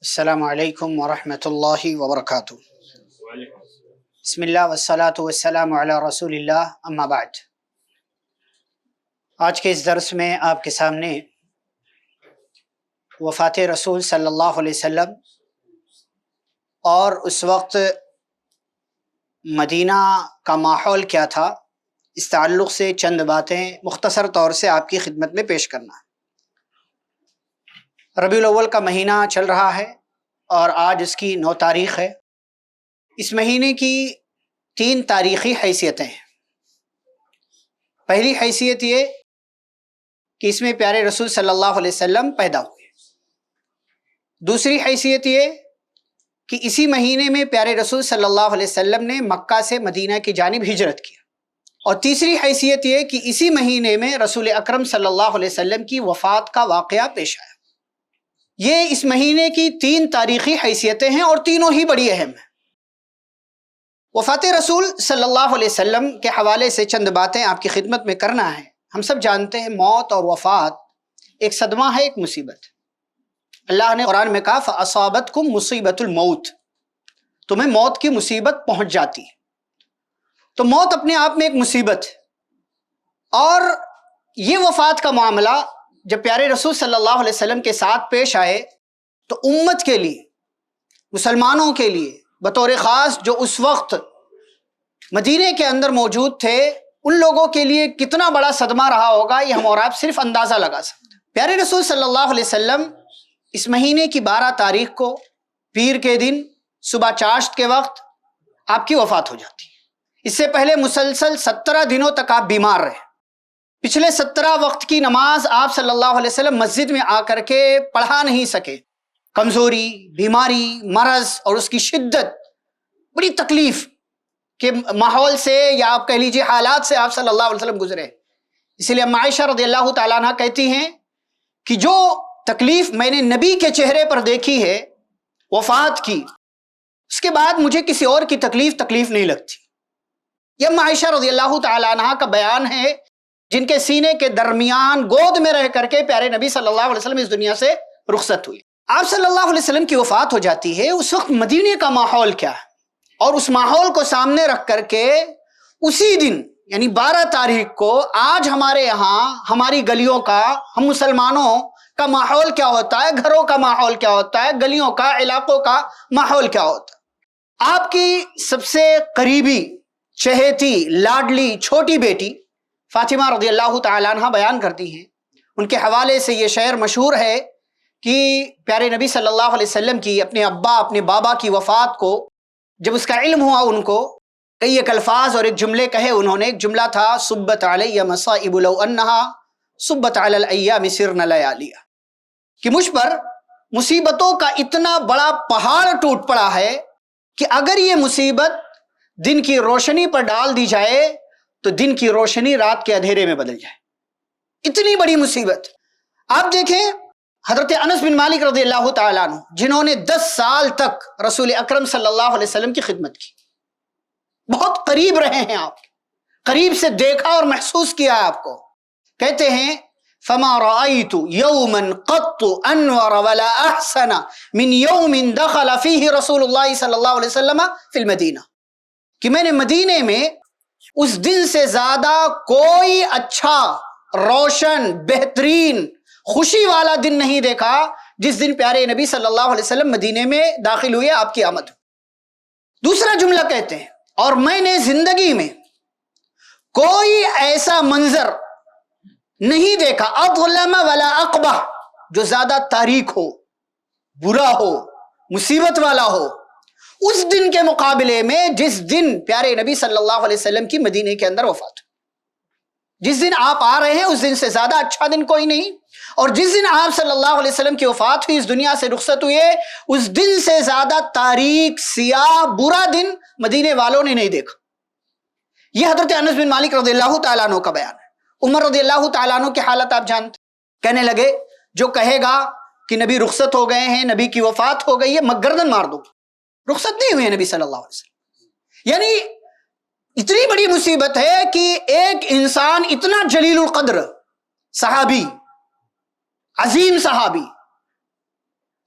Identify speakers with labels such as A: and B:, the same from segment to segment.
A: السلام علیکم ورحمۃ اللہ وبرکاتہ۔ بسم اللہ والصلاة والسلام علی رسول اللہ، اما بعد۔ آج کے اس درس میں آپ کے سامنے وفات رسول صلی اللہ علیہ وسلم اور اس وقت مدینہ کا ماحول کیا تھا، اس تعلق سے چند باتیں مختصر طور سے آپ کی خدمت میں پیش کرنا ہے۔ ربیع الاول کا مہینہ چل رہا ہے اور آج اس کی 9 تاریخ ہے۔ اس مہینے کی 3 تاریخی حیثیتیں ہیں۔ پہلی حیثیت یہ کہ اس میں پیارے رسول صلی اللہ علیہ وسلم پیدا ہوئے۔ دوسری حیثیت یہ کہ اسی مہینے میں پیارے رسول صلی اللہ علیہ وسلم نے مکہ سے مدینہ کی جانب ہجرت کیا۔ اور تیسری حیثیت یہ کہ اسی مہینے میں رسول اکرم صلی اللہ علیہ وسلم کی وفات کا واقعہ پیش آیا۔ یہ اس مہینے کی 3 تاریخی حیثیتیں ہیں اور تینوں ہی بڑی اہم ہیں۔ وفات رسول صلی اللہ علیہ وسلم کے حوالے سے چند باتیں آپ کی خدمت میں کرنا ہے۔ ہم سب جانتے ہیں موت اور وفات ایک صدمہ ہے، ایک مصیبت۔ اللہ نے قرآن میں کہا فَأَصَابَتْكُمْ مُصِيبَةُ الْمَوْتِ، تمہیں موت کی مصیبت پہنچ جاتی ہے۔ تو موت اپنے آپ میں ایک مصیبت ہے، اور یہ وفات کا معاملہ جب پیارے رسول صلی اللہ علیہ وسلم کے ساتھ پیش آئے تو امت کے لیے، مسلمانوں کے لیے بطور خاص جو اس وقت مدینے کے اندر موجود تھے، ان لوگوں کے لیے کتنا بڑا صدمہ رہا ہوگا، یہ ہم اور آپ صرف اندازہ لگا سکتے ہیں۔ پیارے رسول صلی اللہ علیہ وسلم اس مہینے کی 12 تاریخ کو پیر کے دن صبح چاشت کے وقت آپ کی وفات ہو جاتی ہے۔ اس سے پہلے مسلسل 17 دنوں تک آپ بیمار رہے۔ پچھلے 17 وقت کی نماز آپ صلی اللہ علیہ وسلم مسجد میں آ کر کے پڑھا نہیں سکے۔ کمزوری، بیماری، مرض اور اس کی شدت، بڑی تکلیف کے ماحول سے، یا آپ کہہ لیجیے حالات سے آپ صلی اللہ علیہ وسلم گزرے۔ اس لیے اما عائشہ رضی اللہ تعالیٰ عنہ کہتی ہیں کہ جو تکلیف میں نے نبی کے چہرے پر دیکھی ہے وفات کی، اس کے بعد مجھے کسی اور کی تکلیف نہیں لگتی۔ یہ اما عائشہ رضی اللہ تعالیٰ عنہ کا بیان ہے، جن کے سینے کے درمیان گود میں رہ کر کے پیارے نبی صلی اللہ علیہ وسلم اس دنیا سے رخصت ہوئی۔ آپ صلی اللہ علیہ وسلم کی وفات ہو جاتی ہے۔ اس وقت مدینے کا ماحول کیا ہے، اور اس ماحول کو سامنے رکھ کر کے اسی دن یعنی 12 تاریخ کو آج ہمارے یہاں ہماری گلیوں کا، ہم مسلمانوں کا ماحول کیا ہوتا ہے، گھروں کا ماحول کیا ہوتا ہے، گلیوں کا، علاقوں کا ماحول کیا ہوتا ہے۔ آپ کی سب سے قریبی، چہیتی، لاڈلی چھوٹی بیٹی فاطمہ رضی اللہ تعالیٰ عنہ بیان کرتی ہیں، ان کے حوالے سے یہ شعر مشہور ہے کہ پیارے نبی صلی اللہ علیہ وسلم کی اپنے ابا، اپنے بابا کی وفات کو جب اس کا علم ہوا، ان کو کئی ایک الفاظ اور ایک جملے کہے انہوں نے۔ ایک جملہ تھا صبت علی مصائب لو انہا صبت علی الایام سرن لیالیہ، کہ مجھ پر مصیبتوں کا اتنا بڑا پہاڑ ٹوٹ پڑا ہے کہ اگر یہ مصیبت دن کی روشنی پر ڈال دی جائے تو دن کی روشنی رات کے اندھیرے میں بدل جائے۔ اتنی بڑی مصیبت۔ آپ دیکھیں حضرت انس بن مالک رضی اللہ تعالیٰ عنہ، جنہوں نے 10 سال تک رسول اکرم صلی اللہ علیہ وسلم کی خدمت کی، بہت قریب رہے ہیں، آپ قریب سے دیکھا اور محسوس کیا آپ کو، کہتے ہیں فما رأيت يوما قط انور ولا احسن من يوم دخل فيه رسول اللہ صلی اللہ علیہ وسلم فی المدینہ، کہ میں نے مدینے میں اس دن سے زیادہ کوئی اچھا، روشن، بہترین، خوشی والا دن نہیں دیکھا جس دن پیارے نبی صلی اللہ علیہ وسلم مدینے میں داخل ہوئے، آپ کی آمد۔ دوسرا جملہ کہتے ہیں اور میں نے زندگی میں کوئی ایسا منظر نہیں دیکھا اظلم ولا اقبح، جو زیادہ تاریک ہو، برا ہو، مصیبت والا ہو اس دن کے مقابلے میں جس دن پیارے نبی صلی اللہ علیہ وسلم کی مدینے کے اندر وفات ہوئی۔ جس دن آپ آ رہے ہیں اس دن سے زیادہ اچھا دن کوئی نہیں، اور جس دن آپ صلی اللہ علیہ وسلم کی وفات ہوئی، اس دنیا سے رخصت ہوئے، اس دن سے زیادہ تاریک، سیاہ، برا دن مدینے والوں نے نہیں دیکھا۔ یہ حضرت انس بن مالک رضی اللہ تعالیٰ عنہ کا بیان ہے۔ عمر رضی اللہ تعالیٰ عنہ کی حالت آپ جانتے، کہنے لگے جو کہے گا کہ نبی رخصت ہو گئے ہیں، نبی کی وفات ہو گئی ہے، میں گردن مار دوں۔ رخصت نہیں ہوئے نبی صلی اللہ علیہ وسلم۔ یعنی اتنی بڑی مصیبت ہے کہ ایک انسان اتنا جلیل القدر صحابی، عظیم صحابی،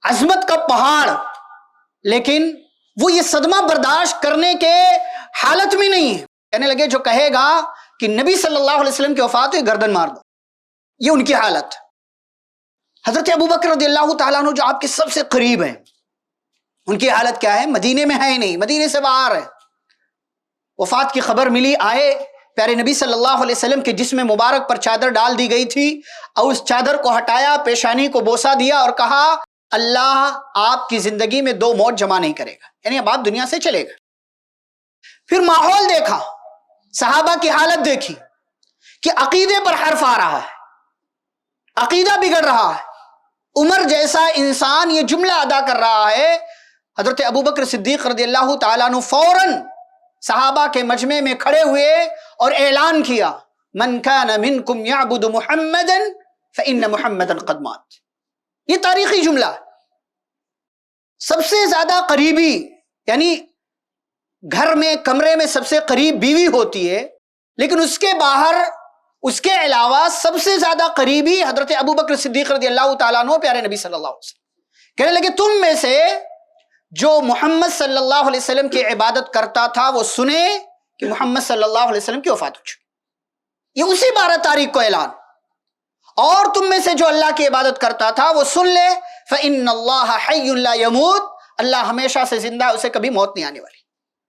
A: عظمت کا پہاڑ، لیکن وہ یہ صدمہ برداشت کرنے کے حالت میں نہیں ہے. کہنے لگے جو کہے گا کہ نبی صلی اللہ علیہ وسلم کی وفات ہوئی گردن مار دو. یہ ان کی حالت. حضرت ابوبکر رضی اللہ تعالیٰ عنہ جو آپ کے سب سے قریب ہیں، ان کی حالت کیا ہے؟ مدینے میں ہے ہی نہیں، مدینے سے باہر ہے. وفات کی خبر ملی، آئے پیارے نبی صلی اللہ علیہ وسلم کے جسم مبارک پر چادر ڈال دی گئی تھی، اور اس چادر کو ہٹایا، پیشانی کو بوسہ دیا اور کہا اللہ آپ کی زندگی میں 2 موت جمع نہیں کرے گا، یعنی اب آپ دنیا سے چلے گئے. پھر ماحول دیکھا، صحابہ کی حالت دیکھی کہ عقیدے پر حرف آ رہا ہے، عقیدہ بگڑ رہا ہے. عمر جیسا انسان یہ جملہ ادا کر رہا ہے. حضرت ابوبکر صدیق رضی اللہ تعالیٰ عنہ فوراً صحابہ کے مجمع میں کھڑے ہوئے اور اعلان کیا من کان منکم یعبد محمدا فإن محمدا قد مات. یہ تاریخی جملہ ہے. سب سے زیادہ قریبی، یعنی گھر میں کمرے میں سب سے قریب بیوی ہوتی ہے، لیکن اس کے باہر اس کے علاوہ سب سے زیادہ قریبی حضرت ابوبکر صدیق رضی اللہ تعالیٰ عنہ پیارے نبی صلی اللہ علیہ وسلم. کہنے لگے تم میں سے جو محمد صلی اللہ علیہ وسلم کی عبادت کرتا تھا وہ سنے کہ محمد صلی اللہ علیہ وسلم کی وفات ہو چکی. یہ اسی 12 تاریخ کو اعلان. اور تم میں سے جو اللہ کی عبادت کرتا تھا وہ سن لے فإن اللہ حی لا یموت، اللہ ہمیشہ سے زندہ ہے، اسے کبھی موت نہیں آنے والی.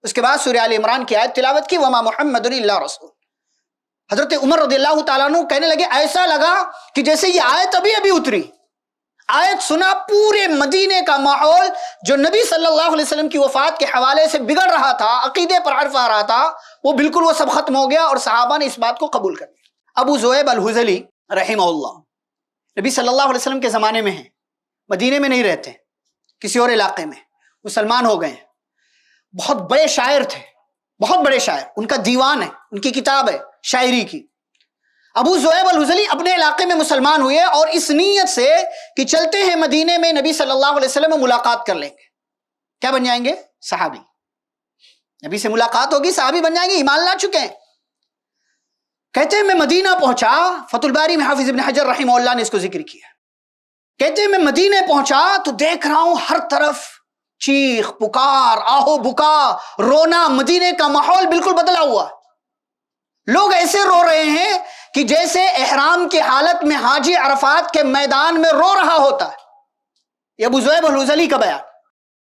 A: اس کے بعد سورہ آل عمران کی آیت تلاوت کی وما محمد الا رسول. حضرت عمر رضی اللہ تعالیٰ عنہ کہنے لگے ایسا لگا کہ جیسے یہ آیت ابھی ابھی اتری. آیت سنا، پورے مدینے کا ماحول جو نبی صلی اللہ علیہ وسلم کی وفات کے حوالے سے بگڑ رہا تھا، عقیدے پر حرف آ رہا تھا، وہ سب ختم ہو گیا اور صحابہ نے اس بات کو قبول کر لیا. ابو زویب الحذلی رحمہ اللہ نبی صلی اللہ علیہ وسلم کے زمانے میں ہیں، مدینے میں نہیں رہتے، کسی اور علاقے میں، مسلمان ہو گئے ہیں. بہت بڑے شاعر تھے، بہت بڑے شاعر. ان کا دیوان ہے، ان کی کتاب ہے شاعری کی. ابو زویب الحذلی اپنے علاقے میں مسلمان ہوئے اور اس نیت سے کہ چلتے ہیں مدینے میں نبی صلی اللہ علیہ وسلم ملاقات کر لیں گے. کیا بن جائیں گے؟ صحابی. نبی سے ملاقات ہوگی، صحابی بن جائیں گے، ایمان لا چکے ہیں. کہتے ہیں میں مدینہ پہنچا، فتح الباری میں حافظ ابن حجر رحمہ اللہ نے اس کو ذکر کیا. کہتے ہیں میں مدینہ پہنچا تو دیکھ رہا ہوں ہر طرف چیخ پکار، آہو بکا، رونا. مدینے کا ماحول بالکل بدلا ہوا. لوگ ایسے رو رہے ہیں کہ جیسے احرام کی حالت میں حاجی عرفات کے میدان میں رو رہا ہوتا ہے. یہ ابو زویب الحذلی کا بیان.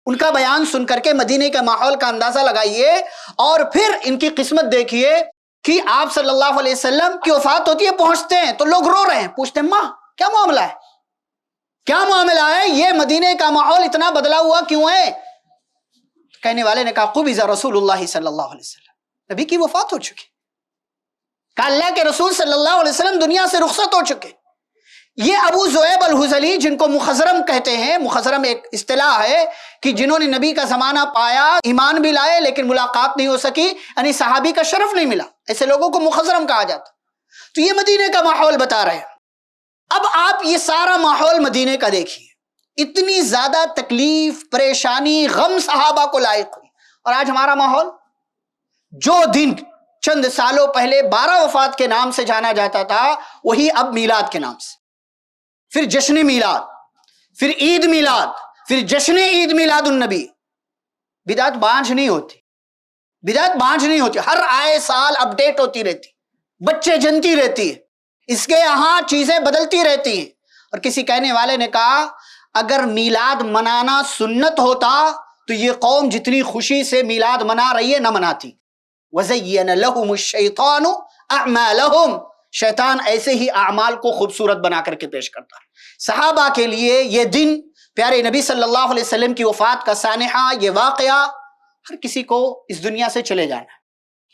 A: ان کا بیان سن کر کے مدینے کے ماحول کا اندازہ لگائیے اور پھر ان کی قسمت دیکھیے کہ آپ صلی اللہ علیہ وسلم کی وفات ہوتی ہے، پہنچتے ہیں تو لوگ رو رہے ہیں. پوچھتے ہیں ماں کیا معاملہ ہے، کیا معاملہ ہے، یہ مدینے کا ماحول اتنا بدلا ہوا کیوں ہے؟ کہنے والے نے کہا قبض رسول اللہ صلی اللہ علیہ وسلم، نبی کی وفات ہو چکی. کہا اللہ کے رسول صلی اللہ علیہ وسلم دنیا سے رخصت ہو چکے. یہ ابو زویب الحذلی جن کو مخضرم کہتے ہیں، مخضرم ایک اصطلاح ہے کہ جنہوں نے نبی کا زمانہ پایا، ایمان بھی لائے لیکن ملاقات نہیں ہو سکی، یعنی صحابی کا شرف نہیں ملا، ایسے لوگوں کو مخضرم کہا جاتا. تو یہ مدینے کا ماحول بتا رہے ہیں. اب آپ یہ سارا ماحول مدینے کا دیکھیے، اتنی زیادہ تکلیف، پریشانی، غم صحابہ کو لاحق ہوئی. اور آج ہمارا ماحول، جو دن چند سالوں پہلے 12 وفات کے نام سے جانا جاتا تھا، وہی اب میلاد کے نام سے. پھر جشن میلاد، پھر عید میلاد، پھر جشن عید میلاد النبی. بدعت بانجھ نہیں ہوتی، بدعت بانجھ نہیں ہوتی، ہر آئے سال اپڈیٹ ہوتی رہتی، بچے جنتی رہتی ہے، اس کے یہاں چیزیں بدلتی رہتی ہیں. اور کسی کہنے والے نے کہا اگر میلاد منانا سنت ہوتا تو یہ قوم جتنی خوشی سے میلاد منا رہی ہے نہ مناتی. وَزَيَّنَ لَهُمُ الشَّيْطَانُ أَعْمَالَهُمْ، شیطان ایسے ہی اعمال کو خوبصورت بنا کر کے پیش کرتا ہے. صحابہ کے لیے یہ دن، پیارے نبی صلی اللہ علیہ وسلم کی وفات کا سانحہ، یہ واقعہ، ہر کسی کو اس دنیا سے چلے جانا ہے.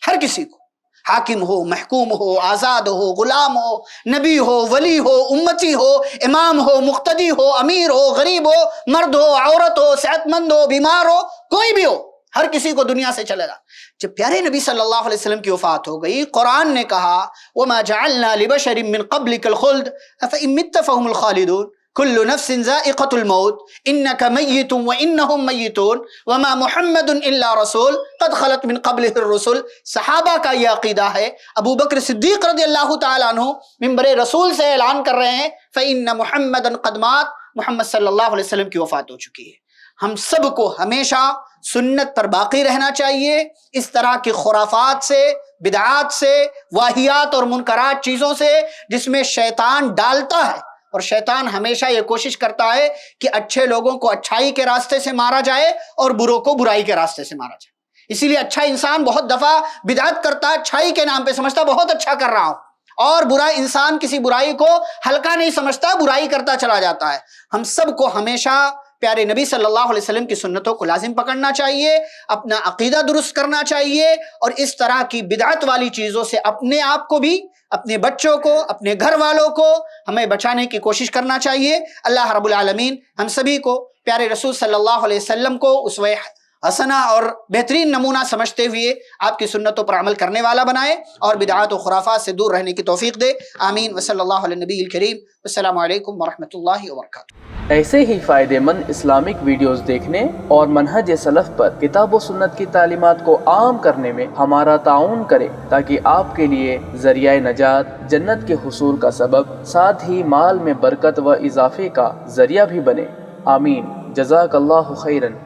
A: ہر کسی کو، حاکم ہو، محکوم ہو، آزاد ہو، غلام ہو، نبی ہو، ولی ہو، امتی ہو، امام ہو، مقتدی ہو، امیر ہو، غریب ہو، مرد ہو، عورت ہو، صحت مند ہو، بیمار ہو، کوئی بھی ہو، ہر کسی کو دنیا سے چلے گا. جب پیارے نبی صلی اللہ علیہ وسلم کی وفات ہو گئی، قرآن نے کہا وَمَا جَعَلْنَا لِبَشَرٍ مِّن قَبْلِكَ الْخُلْدَ أَفَإِن مِّتَّ فَهُمُ الْخَالِدُونَ كُلُّ نَفْسٍ ذَائِقَةُ الْمَوْتِ إِنَّكَ مَيِّتٌ وَإِنَّهُمْ مَيِّتُونَ وَمَا مُحَمَّدٌ إِلَّا رَسُولٌ قَدْ خَلَتْ مِن قَبْلِهِ الرُّسُلُ. صحابہ کا یہ عقیدہ ہے. ابو بکر صدیق رضی اللہ تعالیٰ عنہ منبر رسول سے اعلان کر رہے ہیں فَإِنَّ مُحَمَّدًا قَدْ مَاتَ، محمد صلی اللہ علیہ وسلم کی وفات ہو چکی ہے۔ ہم سب کو ہمیشہ سنت پر باقی رہنا چاہیے، اس طرح کی خرافات سے، بدعات سے، واہیات اور منکرات چیزوں سے جس میں شیطان ڈالتا ہے، اور شیطان ہمیشہ یہ کوشش کرتا ہے کہ اچھے لوگوں کو اچھائی کے راستے سے مارا جائے اور بروں کو برائی کے راستے سے مارا جائے۔ اسی لیے اچھا انسان بہت دفعہ بدعت کرتا ہے، اچھائی کے نام پہ سمجھتا بہت اچھا کر رہا ہوں، اور برا انسان کسی برائی کو ہلکا نہیں سمجھتا، برائی کرتا چلا جاتا ہے۔ ہم سب کو ہمیشہ پیارے نبی صلی اللہ علیہ وسلم کی سنتوں کو لازم پکڑنا چاہیے، اپنا عقیدہ درست کرنا چاہیے، اور اس طرح کی بدعت والی چیزوں سے اپنے آپ کو بھی، اپنے بچوں کو، اپنے گھر والوں کو ہمیں بچانے کی کوشش کرنا چاہیے۔ اللہ رب العالمین ہم سبھی کو پیارے رسول صلی اللہ علیہ وسلم کو اسوہ حسنہ اور بہترین نمونہ سمجھتے ہوئے آپ کی سنتوں پر عمل کرنے والا بنائے، اور بدعات و خرافات سے دور رہنے کی توفیق دے۔ آمین وصلی اللہ علی النبی الکریم۔ السلام علیکم ورحمۃ اللہ وبرکاتہ۔
B: ایسے ہی فائدہ مند اسلامک ویڈیوز دیکھنے اور منہج سلف پر کتاب و سنت کی تعلیمات کو عام کرنے میں ہمارا تعاون کریں، تاکہ آپ کے لیے ذریعہ نجات، جنت کے حصول کا سبب، ساتھ ہی مال میں برکت و اضافے کا ذریعہ بھی بنے۔ آمین۔ جزاک اللہ خیرن۔